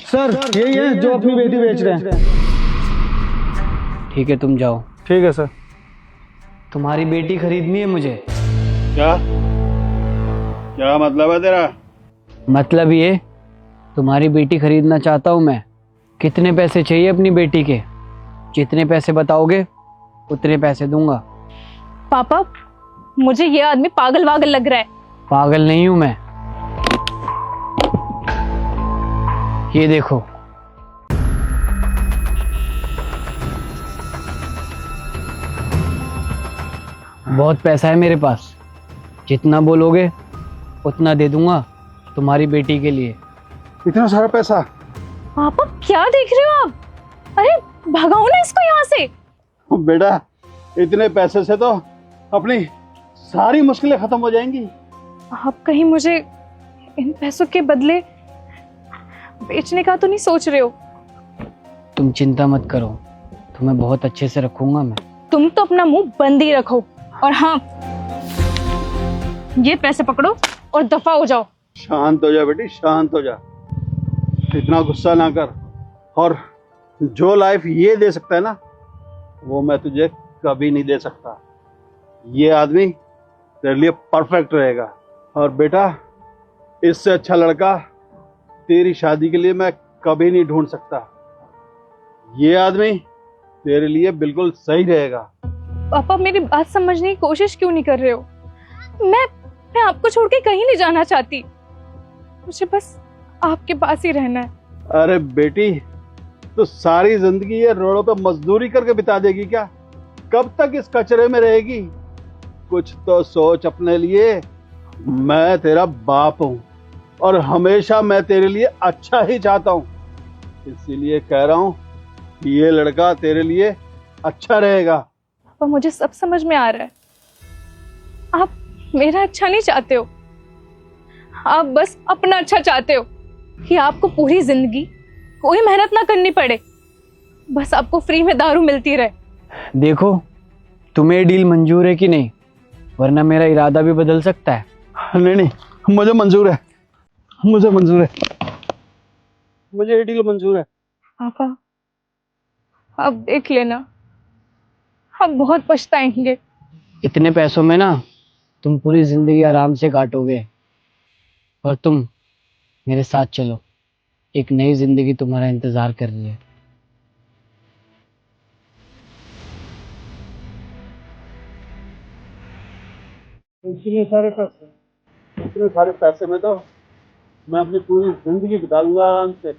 Sir यही है जो अपनी बेटी बेच रहे हैं। ठीक है, तुम जाओ। ठीक है सर। तुम्हारी बेटी खरीदनी है मुझे। क्या क्या मतलब है तेरा? मतलब ये, तुम्हारी बेटी खरीदना चाहता हूँ मैं। कितने पैसे चाहिए अपनी बेटी के? जितने पैसे बताओगे उतने पैसे दूंगा। पापा, मुझे ये आदमी पागल वागल लग रहा है। पागल नहीं हूं मैं। ये देखो, बहुत पैसा है मेरे पास। जितना बोलोगे उतना दे दूंगा तुम्हारी बेटी के लिए। इतना सारा पैसा? पापा क्या देख रहे हो आप? अरे भगाओ ना इसको यहाँ से। बेटा, इतने पैसे से तो अपनी सारी मुश्किलें खत्म हो जाएंगी। आप कहीं मुझे इन पैसों के बदले बेचने का तो नहीं सोच रहे हो? तुम चिंता मत करो, तुम्हें बहुत अच्छे से रखूंगा मैं। तुम तो अपना मुंह बंद ही रखो। और हाँ, ये पैसे पकड़ो और दफा हो जाओ। शांत हो जा बेटी, शांत हो जा। इतना गुस्सा ना कर। और जो लाइफ ये दे सकता है ना, वो मैं तुझे कभी नहीं दे सकता। ये आदमी तेरे लिए परफेक्ट रहेगा। और बेटा, इससे अच्छा लड़का तेरी शादी के लिए मैं कभी नहीं ढूंढ सकता। ये आदमी तेरे लिए बिल्कुल सही रहेगा। पापा मेरी बात समझने की कोशिश क्यों नहीं कर रहे हो? मैं आपको छोड़ के कहीं नहीं जाना चाहती। मुझे बस आपके पास ही रहना है। अरे बेटी, तो सारी जिंदगी ये रोडों पे मजदूरी करके बिता देगी क्या? कब तक इस कचरे में रहेगी? कुछ तो सोच अपने लिए। मैं तेरा बाप हूं और हमेशा मैं तेरे लिए अच्छा ही चाहता हूं। इसीलिए कह रहा हूं कि ये लड़का तेरे लिए अच्छा रहेगा। पापा मुझे सब समझ में आ रहा है। आप मेरा अच्छा नहीं चाहते हो, आप बस अपना अच्छा चाहते हो कि आपको पूरी जिंदगी कोई मेहनत ना करनी पड़े, बस आपको फ्री में दारू मिलती रहे। देखो, तुम्हें डील मंजूर है कि नहीं, वरना मेरा इरादा भी बदल सकता है। नहीं नहीं, मुझे मंजूर है, मुझे मंजूर है, मुझे ये डील मंजूर है। पापा आप देख लेना, आप बहुत पछताएंगे। इतने पैसों में ना तुम पूरी जिंदगी आराम से काटोगे। और तुम मेरे साथ चलो, एक नई जिंदगी तुम्हारा इंतजार कर रही है। इतने सारे पैसे में तो मैं अपनी पूरी जिंदगी बिता लूंगा आराम से।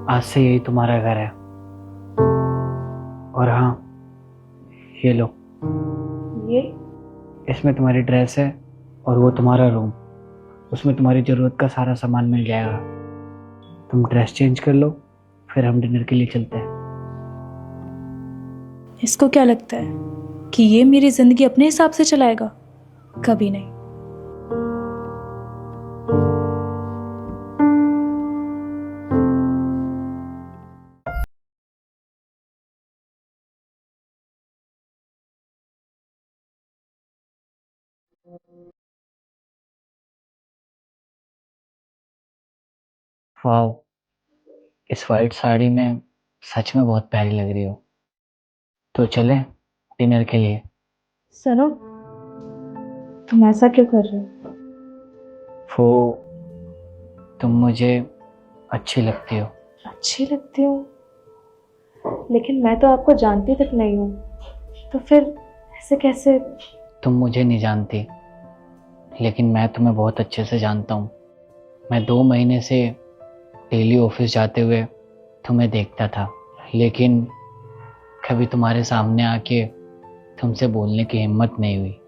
आज से यही तुम्हारा घर है। और हाँ, ये लो, ये इसमें तुम्हारी ड्रेस है और वो तुम्हारा रूम। उसमें तुम्हारी जरूरत का सारा सामान मिल जाएगा। तुम ड्रेस चेंज कर लो, फिर हम डिनर के लिए चलते हैं। इसको क्या लगता है कि ये मेरी जिंदगी अपने हिसाब से चलाएगा? कभी नहीं। वाह, इस वाइट साड़ी में सच में बहुत प्यारी लग रही हो। तो चलें डिनर के लिए। सुनो, तुम ऐसा क्यों कर रहे हो? वो, तुम मुझे अच्छी लगती हो। अच्छी लगती हूँ, लेकिन मैं तो आपको जानती तक नहीं हूँ, तो फिर ऐसे कैसे? तुम मुझे नहीं जानती, लेकिन मैं तुम्हें बहुत अच्छे से जानता हूँ। मैं 2 महीने से डेली ऑफिस जाते हुए तुम्हें देखता था, लेकिन कभी तुम्हारे सामने आके तुमसे बोलने की हिम्मत नहीं हुई।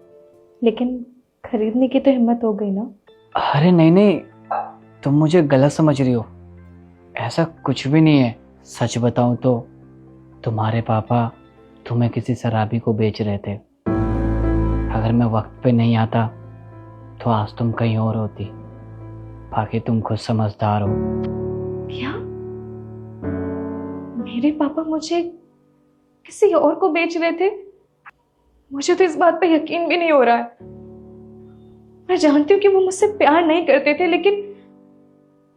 लेकिन खरीदने की तो हिम्मत हो गई ना? अरे नहीं नहीं, तुम मुझे गलत समझ रही हो। ऐसा कुछ भी नहीं है। सच बताऊं तो तुम्हारे पापा तुम्हें किसी शराबी को बेच रहे थे। अगर मैं वक्त पे नहीं आता तो आज तुम कहीं और होती। बाकी तुम खुद समझदार हो। क्या? मेरे पापा मुझे किसी और को बेच रहे थे? मुझे तो इस बात पे यकीन भी नहीं हो रहा है। मैं जानती हूँ कि वो मुझसे प्यार नहीं करते थे, लेकिन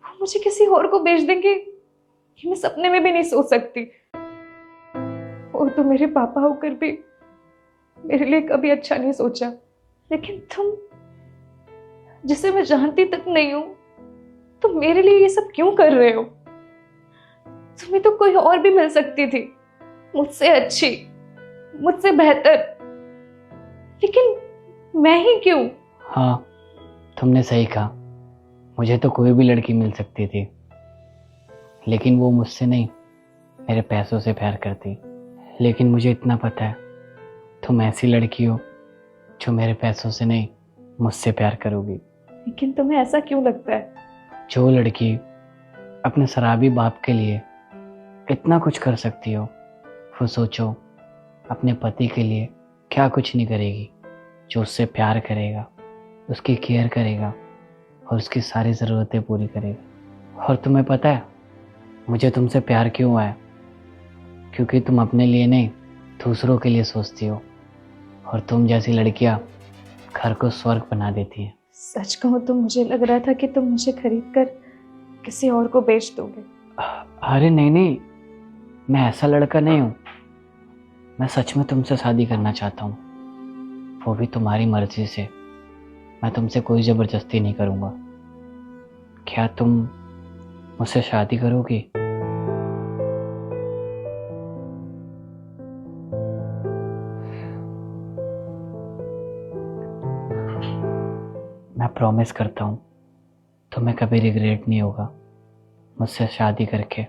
वो मुझे किसी और को बेच देंगे ये मैं सपने में भी नहीं सोच सकती। वो तो मेरे पापा होकर भी मेरे लिए कभी अच्छा नहीं सोचा, लेकिन तुम जिसे मैं जानती तक नहीं हूं, तुम मेरे लिए ये सब क्यों कर रहे हो? तुम्हें तो कोई और भी मिल सकती थी, मुझसे अच्छी, मुझसे बेहतर, लेकिन मैं ही क्यों? हाँ, तुमने सही कहा। मुझे तो कोई भी लड़की मिल सकती थी, लेकिन वो मुझसे नहीं, मेरे पैसों से प्यार करती। लेकिन मुझे इतना पता है, तुम ऐसी लड़की हो जो मेरे पैसों से नहीं, मुझसे प्यार करोगी। लेकिन तुम्हें ऐसा क्यों लगता है? जो लड़की अपने शराबी बाप के लिए इतना कुछ कर सकती हो, वो सोचो अपने पति के लिए क्या कुछ नहीं करेगी, जो उससे प्यार करेगा, उसकी केयर करेगा और उसकी सारी ज़रूरतें पूरी करेगा। और तुम्हें पता है मुझे तुमसे प्यार क्यों हुआ है? क्योंकि तुम अपने लिए नहीं, दूसरों के लिए सोचती हो, और तुम जैसी लड़कियां घर को स्वर्ग बना देती हैं। सच कहूं तो मुझे लग रहा था कि तुम मुझे खरीद कर किसी और को बेच दोगे। अरे नहीं नहीं, मैं ऐसा लड़का नहीं हूँ। मैं सच में तुमसे शादी करना चाहता हूँ, वो भी तुम्हारी मर्जी से। मैं तुमसे कोई ज़बरदस्ती नहीं करूँगा। क्या तुम मुझसे शादी करोगी? मैं प्रॉमिस करता हूँ तुम्हें कभी रिग्रेट नहीं होगा मुझसे शादी करके।